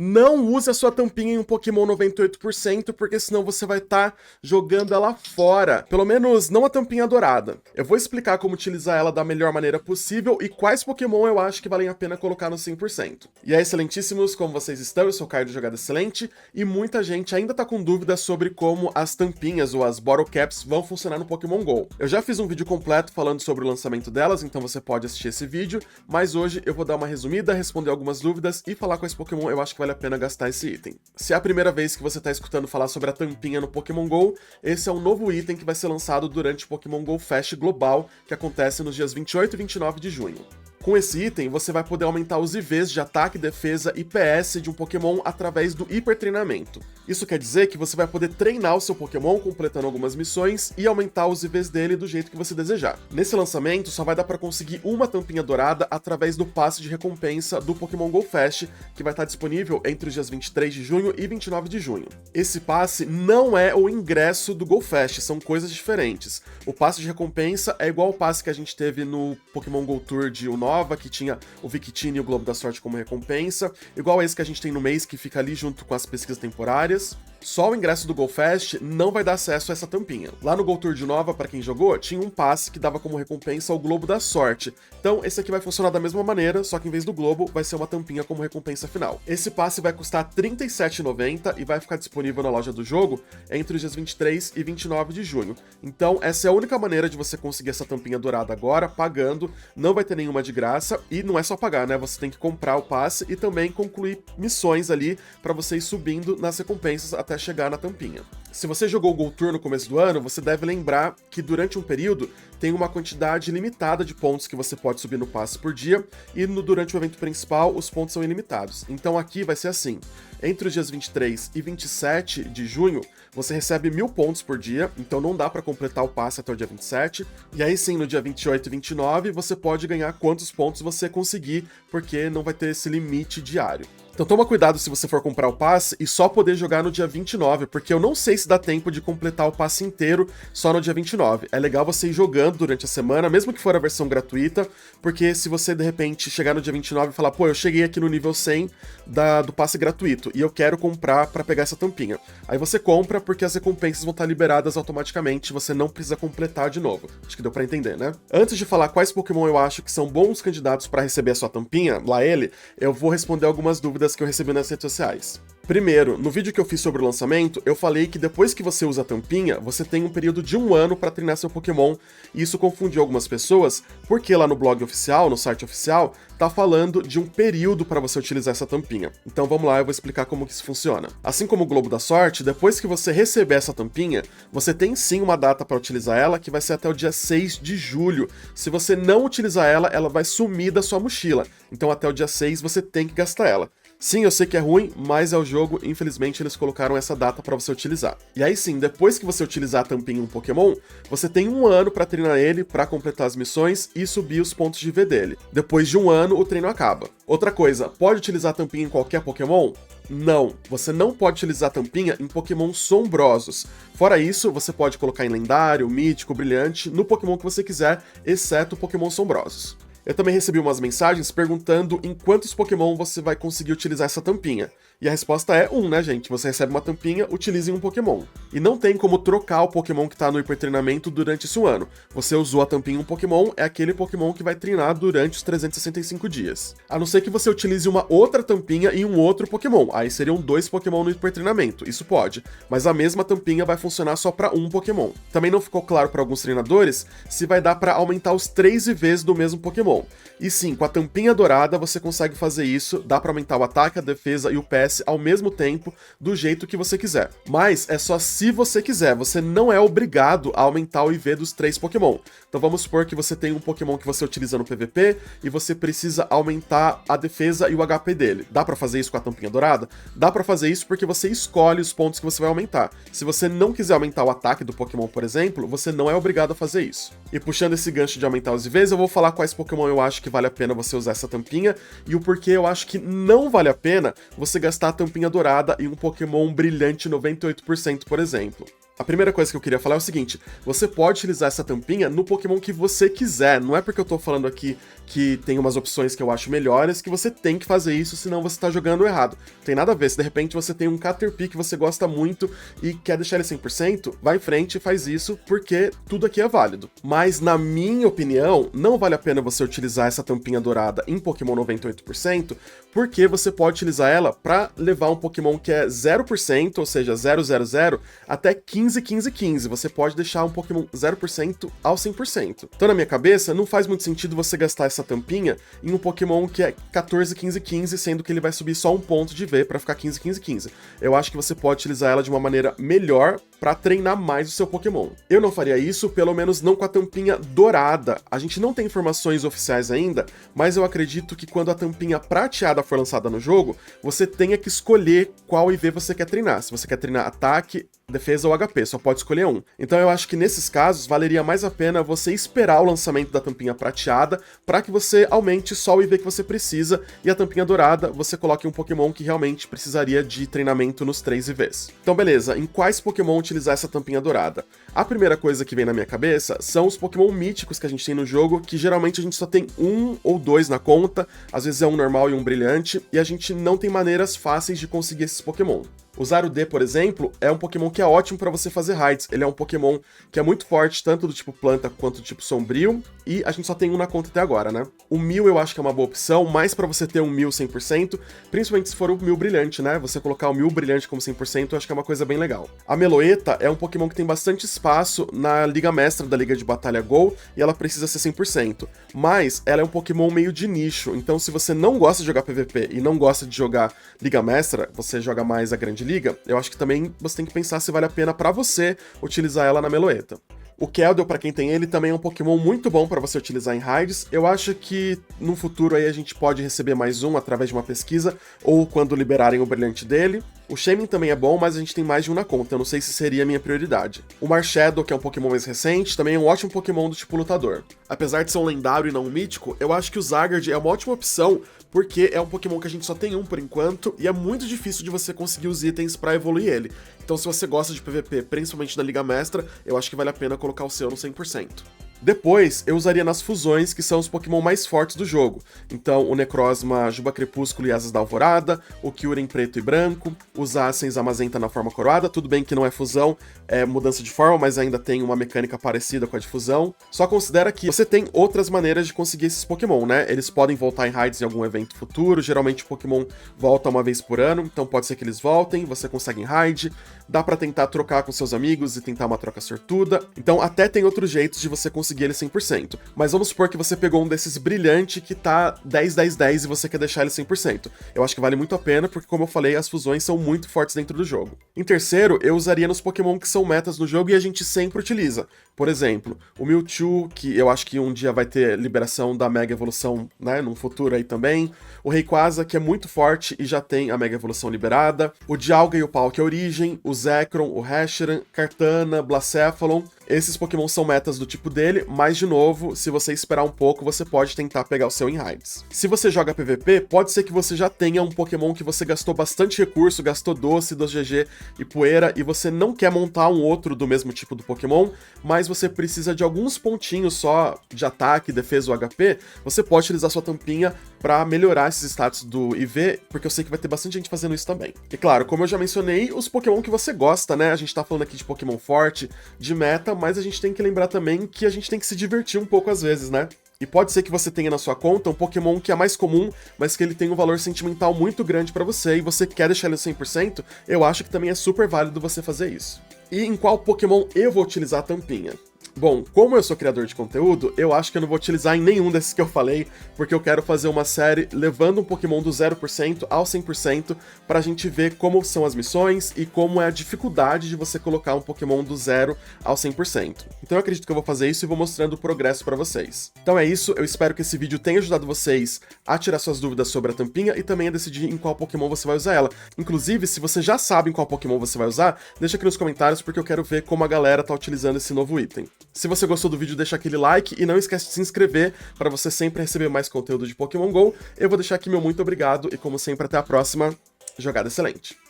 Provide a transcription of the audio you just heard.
Não use a sua tampinha em um Pokémon 98%, porque senão você vai estar jogando ela fora. Pelo menos não a tampinha dourada. Eu vou explicar como utilizar ela da melhor maneira possível e quais Pokémon eu acho que valem a pena colocar no 100%. E aí, excelentíssimos, como vocês estão? Eu sou o Caio do Jogada Excelente, e muita gente ainda tá com dúvidas sobre como as tampinhas ou as Bottle Caps vão funcionar no Pokémon GO. Eu já fiz um vídeo completo falando sobre o lançamento delas, então você pode assistir esse vídeo, mas hoje eu vou dar uma resumida, responder algumas dúvidas e falar quais Pokémon eu acho que vale a pena gastar esse item. Se é a primeira vez que você tá escutando falar sobre a tampinha no Pokémon GO, esse é um novo item que vai ser lançado durante o Pokémon GO Fest Global, que acontece nos dias 28 e 29 de junho. Com esse item, você vai poder aumentar os IVs de ataque, defesa e PS de um Pokémon através do hipertreinamento. Isso quer dizer que você vai poder treinar o seu Pokémon completando algumas missões e aumentar os IVs dele do jeito que você desejar. Nesse lançamento, só vai dar para conseguir uma tampinha dourada através do passe de recompensa do Pokémon GO Fest, que vai estar disponível entre os dias 23 de junho e 29 de junho. Esse passe não é o ingresso do GO Fest, são coisas diferentes. O passe de recompensa é igual ao passe que a gente teve no Pokémon GO Tour de Unova, que tinha o Victini e o Globo da Sorte como recompensa, igual esse que a gente tem no mês, que fica ali junto com as pesquisas temporárias. Só o ingresso do Go Fest não vai dar acesso a essa tampinha. Lá no Go Tour de Unova, para quem jogou, tinha um passe que dava como recompensa o Globo da Sorte. Então esse aqui vai funcionar da mesma maneira, só que em vez do Globo, vai ser uma tampinha como recompensa final. Esse passe vai custar R$ 37,90 e vai ficar disponível na loja do jogo entre os dias 23 e 29 de junho. Então essa é a única maneira de você conseguir essa tampinha dourada agora, pagando. Não vai ter nenhuma de graça, e não é só pagar, né? Você tem que comprar o passe e também concluir missões ali para você ir subindo nas recompensas até chegar na tampinha. Se você jogou o Go Tour no começo do ano, você deve lembrar que durante um período tem uma quantidade limitada de pontos que você pode subir no passe por dia, e durante o evento principal os pontos são ilimitados. Então aqui vai ser assim: entre os dias 23 e 27 de junho, você recebe 1000 pontos por dia, então não dá para completar o passe até o dia 27, e aí sim, no dia 28 e 29, você pode ganhar quantos pontos você conseguir, porque não vai ter esse limite diário. Então toma cuidado se você for comprar o passe e só poder jogar no dia 29, porque eu não sei se dá tempo de completar o passe inteiro só no dia 29. É legal você ir jogando durante a semana, mesmo que for a versão gratuita, porque se você de repente chegar no dia 29 e falar, pô, eu cheguei aqui no nível 100 do passe gratuito e eu quero comprar pra pegar essa tampinha. Aí você compra porque as recompensas vão estar liberadas automaticamente, você não precisa completar de novo. Acho que deu pra entender, né? Antes de falar quais Pokémon eu acho que são bons candidatos pra receber a sua tampinha, lá ele, eu vou responder algumas dúvidas que eu recebi nas redes sociais. Primeiro, no vídeo que eu fiz sobre o lançamento, eu falei que depois que você usa a tampinha, você tem um período de 1 ano para treinar seu Pokémon, e isso confundiu algumas pessoas, porque lá no blog oficial, no site oficial, tá falando de um período para você utilizar essa tampinha. Então vamos lá, eu vou explicar como que isso funciona. Assim como o Globo da Sorte, depois que você receber essa tampinha, você tem sim uma data para utilizar ela, que vai ser até o dia 6 de julho. Se você não utilizar ela, ela vai sumir da sua mochila. Então até o dia 6 você tem que gastar ela. Sim, eu sei que é ruim, mas é o jogo, infelizmente eles colocaram essa data para você utilizar. E aí sim, depois que você utilizar a tampinha em um Pokémon, você tem 1 ano para treinar ele, para completar as missões e subir os pontos de V dele. Depois de 1 ano, o treino acaba. Outra coisa, pode utilizar a tampinha em qualquer Pokémon? Não, você não pode utilizar a tampinha em Pokémon sombrosos. Fora isso, você pode colocar em lendário, mítico, brilhante, no Pokémon que você quiser, exceto Pokémon sombrosos. Eu também recebi umas mensagens perguntando em quantos Pokémon você vai conseguir utilizar essa tampinha. E a resposta é 1, né, gente? Você recebe uma tampinha, utilize em um Pokémon. E não tem como trocar o Pokémon que tá no hipertreinamento durante esse ano. Você usou a tampinha em um Pokémon, é aquele Pokémon que vai treinar durante os 365 dias. A não ser que você utilize uma outra tampinha em um outro Pokémon. Aí seriam 2 Pokémon no hipertreinamento, isso pode. Mas a mesma tampinha vai funcionar só para um Pokémon. Também não ficou claro para alguns treinadores se vai dar para aumentar os 3 IVs do mesmo Pokémon. E sim, com a tampinha dourada você consegue fazer isso, dá para aumentar o ataque, a defesa e o PS ao mesmo tempo, do jeito que você quiser. Mas é só se você quiser, você não é obrigado a aumentar o IV dos 3 Pokémon. Então vamos supor que você tem um Pokémon que você utiliza no PVP e você precisa aumentar a defesa e o HP dele. Dá pra fazer isso com a tampinha dourada? Dá pra fazer isso porque você escolhe os pontos que você vai aumentar. Se você não quiser aumentar o ataque do Pokémon, por exemplo, você não é obrigado a fazer isso. E puxando esse gancho de aumentar os IVs, eu vou falar quais Pokémon eu acho que vale a pena você usar essa tampinha e o porquê eu acho que não vale a pena você gastar a tampinha dourada em um Pokémon brilhante 98%, por exemplo. A primeira coisa que eu queria falar é o seguinte: você pode utilizar essa tampinha no Pokémon que você quiser, não é porque eu tô falando aqui que tem umas opções que eu acho melhores, que você tem que fazer isso, senão você tá jogando errado. Não tem nada a ver, se de repente você tem um Caterpie que você gosta muito e quer deixar ele 100%, vai em frente e faz isso, porque tudo aqui é válido. Mas, na minha opinião, não vale a pena você utilizar essa tampinha dourada em Pokémon 98%, porque você pode utilizar ela para levar um Pokémon que é 0%, ou seja, 000, até 15. Você pode deixar um Pokémon 0% ao 100%. Então, na minha cabeça, não faz muito sentido você gastar essa tampinha em um Pokémon que é 14, 15, sendo que ele vai subir só um ponto de V para ficar 15. Eu acho que você pode utilizar ela de uma maneira melhor para treinar mais o seu Pokémon. Eu não faria isso, pelo menos não com a tampinha dourada. A gente não tem informações oficiais ainda, mas eu acredito que quando a tampinha prateada for lançada no jogo, você tenha que escolher qual IV você quer treinar. Se você quer treinar ataque, defesa ou HP, só pode escolher um. Então eu acho que nesses casos valeria mais a pena você esperar o lançamento da tampinha prateada para que você aumente só o IV que você precisa e a tampinha dourada você coloque um Pokémon que realmente precisaria de treinamento nos 3 IVs. Então beleza, em quais Pokémon utilizar essa tampinha dourada? A primeira coisa que vem na minha cabeça são os Pokémon míticos que a gente tem no jogo, que geralmente a gente só tem 1 ou 2 na conta, às vezes é um normal e um brilhante, e a gente não tem maneiras fáceis de conseguir esses Pokémon. O Zarudê, por exemplo, é um Pokémon que é ótimo para você fazer raids. Ele é um Pokémon que é muito forte, tanto do tipo planta quanto do tipo sombrio, e a gente só tem um na conta até agora, né? O Mew eu acho que é uma boa opção, mas para você ter um Mew 100%, principalmente se for o Mew brilhante, né? Você colocar o Mew brilhante como 100%, eu acho que é uma coisa bem legal. A Meloetta é um Pokémon que tem bastante espaço na Liga Mestra da Liga de Batalha Go, e ela precisa ser 100%. Mas ela é um Pokémon meio de nicho, então se você não gosta de jogar PVP e não gosta de jogar Liga Mestra, você joga mais a Grande Liga, eu acho que também você tem que pensar se vale a pena pra você utilizar ela na Meloetta. O Keldeo, pra quem tem ele, também é um Pokémon muito bom pra você utilizar em raids. Eu acho que no futuro aí a gente pode receber mais um através de uma pesquisa, ou quando liberarem o brilhante dele. O Shaymin também é bom, mas a gente tem mais de um na conta, eu não sei se seria a minha prioridade. O Marshadow, que é um Pokémon mais recente, também é um ótimo Pokémon do tipo lutador. Apesar de ser um lendário e não um mítico, eu acho que o Zygarde é uma ótima opção, porque é um Pokémon que a gente só tem um por enquanto, e é muito difícil de você conseguir os itens pra evoluir ele. Então se você gosta de PVP, principalmente da Liga Mestra, eu acho que vale a pena colocar o seu no 100%. Depois, eu usaria nas fusões, que são os Pokémon mais fortes do jogo. Então, o Necrozma Juba Crepúsculo e Asas da Alvorada, o Kyurem Preto e Branco, os Ascens Amazenta na forma coroada, tudo bem que não é fusão, é mudança de forma, mas ainda tem uma mecânica parecida com a de fusão. Só considera que você tem outras maneiras de conseguir esses Pokémon, né? Eles podem voltar em raids em algum evento futuro, geralmente o Pokémon volta uma vez por ano, então pode ser que eles voltem, você consegue em raid, dá pra tentar trocar com seus amigos e tentar uma troca sortuda, então até tem outros jeitos de você conseguir ele 100%. Mas vamos supor que você pegou um desses brilhante que tá 10 e você quer deixar ele 100%. Eu acho que vale muito a pena, porque como eu falei, as fusões são muito fortes dentro do jogo. Em terceiro, eu usaria nos Pokémon que são metas no jogo e a gente sempre utiliza. Por exemplo, o Mewtwo, que eu acho que um dia vai ter liberação da Mega Evolução, né, num futuro aí também. O Rayquaza, que é muito forte e já tem a Mega Evolução liberada. O Dialga e o Palkia que é Origem, o Zekrom, o Reshiram, Kartana, Blacephalon. Esses Pokémon são metas do tipo dele, mas de novo, se você esperar um pouco, você pode tentar pegar o seu em raids. Se você joga PVP, pode ser que você já tenha um Pokémon que você gastou bastante recurso, gastou doce, 2GG e poeira, e você não quer montar um outro do mesmo tipo do Pokémon, mas você precisa de alguns pontinhos só de ataque, defesa ou HP, você pode utilizar sua tampinha para melhorar esses status do IV, porque eu sei que vai ter bastante gente fazendo isso também. E claro, como eu já mencionei, os Pokémon que você gosta, né? A gente tá falando aqui de Pokémon forte, de meta, mas a gente tem que lembrar também que a gente tem que se divertir um pouco às vezes, né? E pode ser que você tenha na sua conta um Pokémon que é mais comum, mas que ele tem um valor sentimental muito grande pra você e você quer deixar ele 100%, eu acho que também é super válido você fazer isso. E em qual Pokémon eu vou utilizar a tampinha? Bom, como eu sou criador de conteúdo, eu acho que eu não vou utilizar em nenhum desses que eu falei, porque eu quero fazer uma série levando um Pokémon do 0% ao 100% pra gente ver como são as missões e como é a dificuldade de você colocar um Pokémon do 0 ao 100%. Então eu acredito que eu vou fazer isso e vou mostrando o progresso pra vocês. Então é isso, eu espero que esse vídeo tenha ajudado vocês a tirar suas dúvidas sobre a tampinha e também a decidir em qual Pokémon você vai usar ela. Inclusive, se você já sabe em qual Pokémon você vai usar, deixa aqui nos comentários porque eu quero ver como a galera tá utilizando esse novo item. Se você gostou do vídeo, deixa aquele like e não esquece de se inscrever para você sempre receber mais conteúdo de Pokémon GO. Eu vou deixar aqui meu muito obrigado e, como sempre, até a próxima. Jogada excelente!